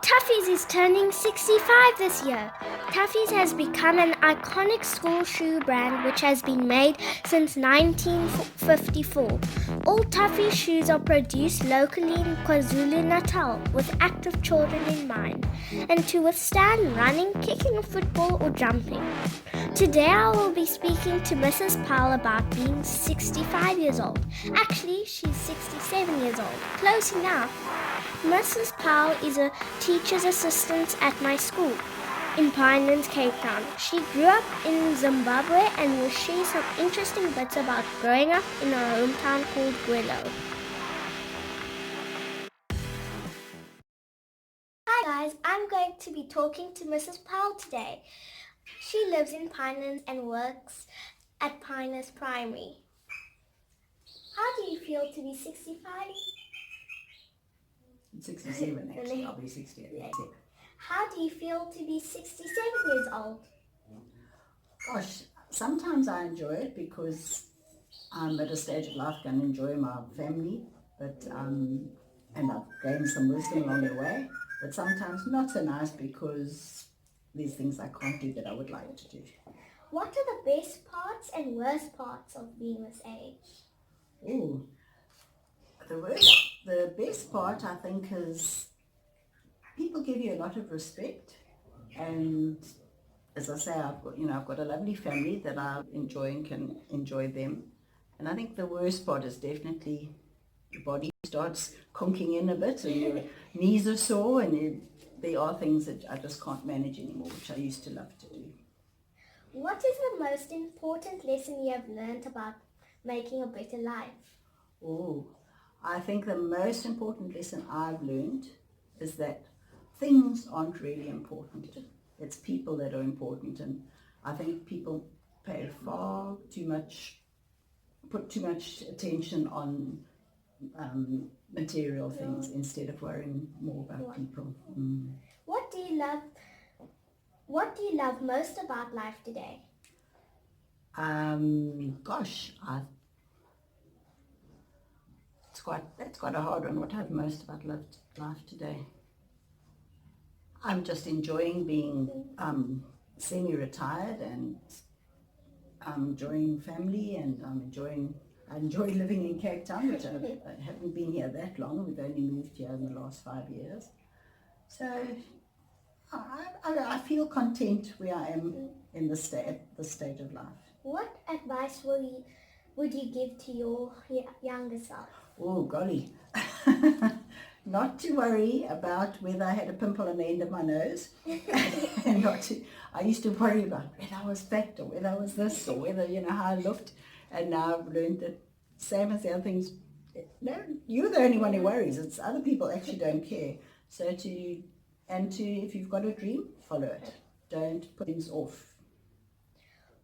Toughees is turning 65 this year. Toughees has become an iconic school shoe brand which has been made since 1954. All Toughees shoes are produced locally in KwaZulu-Natal with active children in mind and to withstand running, kicking a football or jumping. Today I will be speaking to Mrs. Powell about being 65 years old. Actually, she's 67 years old. Close enough. Mrs. Powell is a teacher's assistant at my school in Pinelands, Cape Town. She grew up in Zimbabwe and will share some interesting bits about growing up in a hometown called Gwelo. Hi guys, I'm going to be talking to Mrs. Powell today. She lives in Pinelands and works at Pinelands Primary. How do you feel to be 65? 67 actually, I'll be 68. How do you feel to be 67 years old? Gosh, sometimes I enjoy it because I'm at a stage of life can enjoy my family, but and I've gained some wisdom along the way, but sometimes not so nice because there's things I can't do that I would like to do. What are the best parts and worst parts of being this age? Oh, the best part I think is people give you a lot of respect, and as I say, I've got a lovely family that I enjoy and can enjoy them. And I think the worst part is definitely your body starts conking in a bit and your knees are sore and there are things that I just can't manage anymore, which I used to love to do. What is the most important lesson you have learned about making a better life? Oh, I think the most important lesson I've learned is that things aren't really important. It's people that are important, and I think people put too much attention on material things instead of worrying more about people. What do you love most about life today? Gosh, that's quite a hard one. What I love most about life today? I'm just enjoying being semi-retired, and I'm enjoying family, and I enjoy living in Cape Town, which I haven't been here that long. We've only moved here in the last 5 years. So I feel content where I am in this stage of life. What advice would you give to your younger self? Oh, golly. Not to worry about whether I had a pimple on the end of my nose. And I used to worry about whether I was fat or whether I was this or whether, how I looked. And now I've learned that same as the other things, no, you're the only one who worries. It's other people actually don't care. So if you've got a dream, follow it. Don't put things off.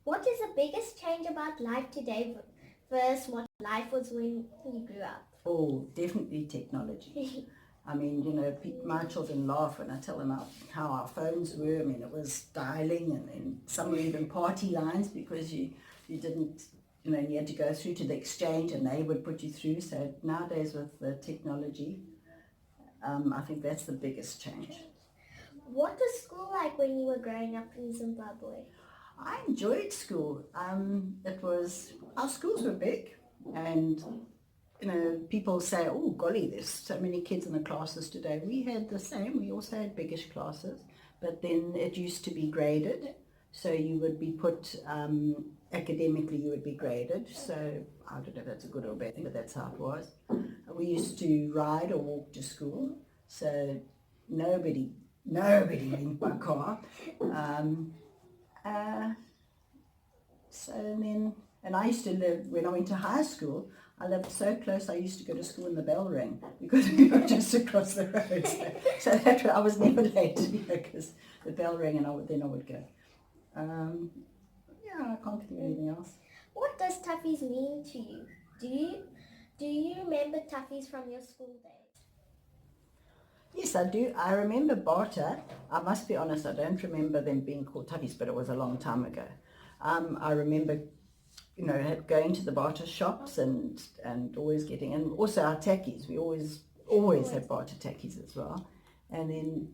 What is the biggest change about life today versus what life was when you grew up? Oh, definitely technology. I mean, my children laugh when I tell them how our phones were. I mean, it was dialing and some were even party lines because you didn't, you had to go through to the exchange and they would put you through. So nowadays with the technology, I think that's the biggest change. What was school like when you were growing up in Zimbabwe? I enjoyed school. Our schools were big, and people say, oh golly, there's so many kids in the classes today. We had the same. We also had biggish classes, but then it used to be graded, so you would be put academically, you would be graded. So I don't know if that's a good or bad thing, but that's how it was. We used to ride or walk to school, so nobody went by car. And I used to live, when I went to high school, I lived so close, I used to go to school in the bell ring because we were just across the road. So that I was never late because the bell rang and I would go. I can't think of anything else. What does Toughees mean to you? Do you remember Toughees from your school days? Yes, I do. I remember Bata. I must be honest, I don't remember them being called Toughees, but it was a long time ago. I remember going to the Bata shops and always getting, and also our tackies. We always had Bata tackies as well. And then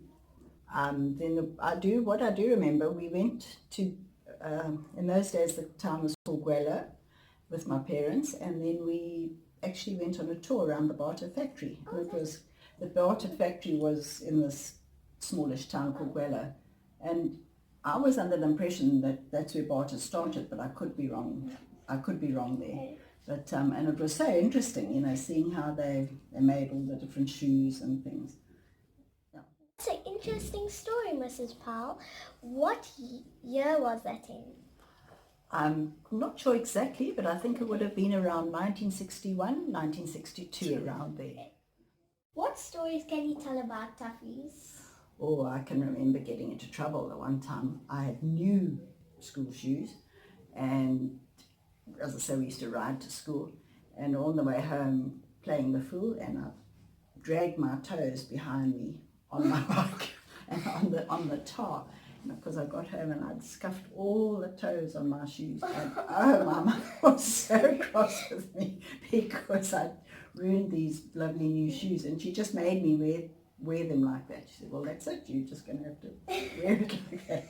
What I do remember, we went to, in those days the town was called Gwella, with my parents, and then we actually went on a tour around the Bata factory. And the Bata factory was in this smallish town called Gwella, and I was under the impression that that's where Bata started, but I could be wrong. I could be wrong there. But and it was so interesting, seeing how they made all the different shoes and things. That's an interesting story, Mrs. Powell. What year was that in? I'm not sure exactly, but I think it would have been around 1961, 1962, around there. What stories can you tell about Toughees? Oh, I can remember getting into trouble the one time. I had new school shoes, and as I say, we used to ride to school, and on the way home playing the fool, and I dragged my toes behind me on my bike and on the tar, because I got home and I'd scuffed all the toes on my shoes, and oh, my mum was so cross with me because I'd ruined these lovely new shoes, and she just made me wear them like that. She said, well, that's it, you're just going to have to wear it like that.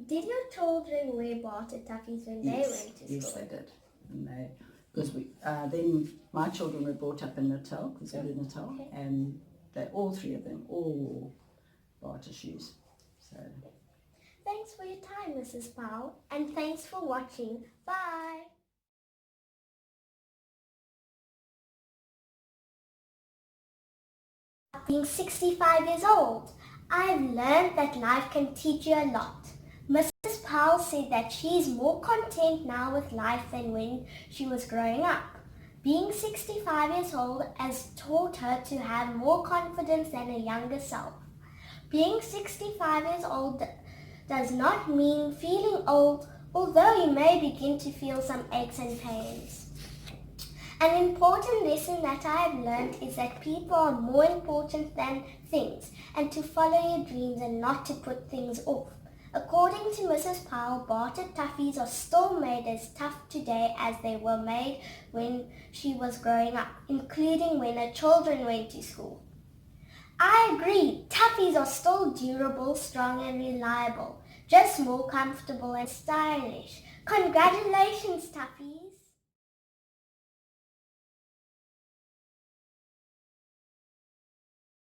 Did your children wear Bata Toughees when they went to school? Yes, they did. And because then my children were brought up in Natal, because we live in Natal, and all three of them all wore Bata shoes. So. Thanks for your time, Mrs. Powell, and thanks for watching. Bye. Being 65 years old, I've learned that life can teach you a lot. Mrs. Powell said that she's more content now with life than when she was growing up. Being 65 years old has taught her to have more confidence than her younger self. Being 65 years old does not mean feeling old, although you may begin to feel some aches and pains. An important lesson that I have learned is that people are more important than things, and to follow your dreams and not to put things off. According to Mrs. Powell, Bata Toughees are still made as tough today as they were made when she was growing up, including when her children went to school. I agree, Toughees are still durable, strong and reliable, just more comfortable and stylish. Congratulations, Toughees!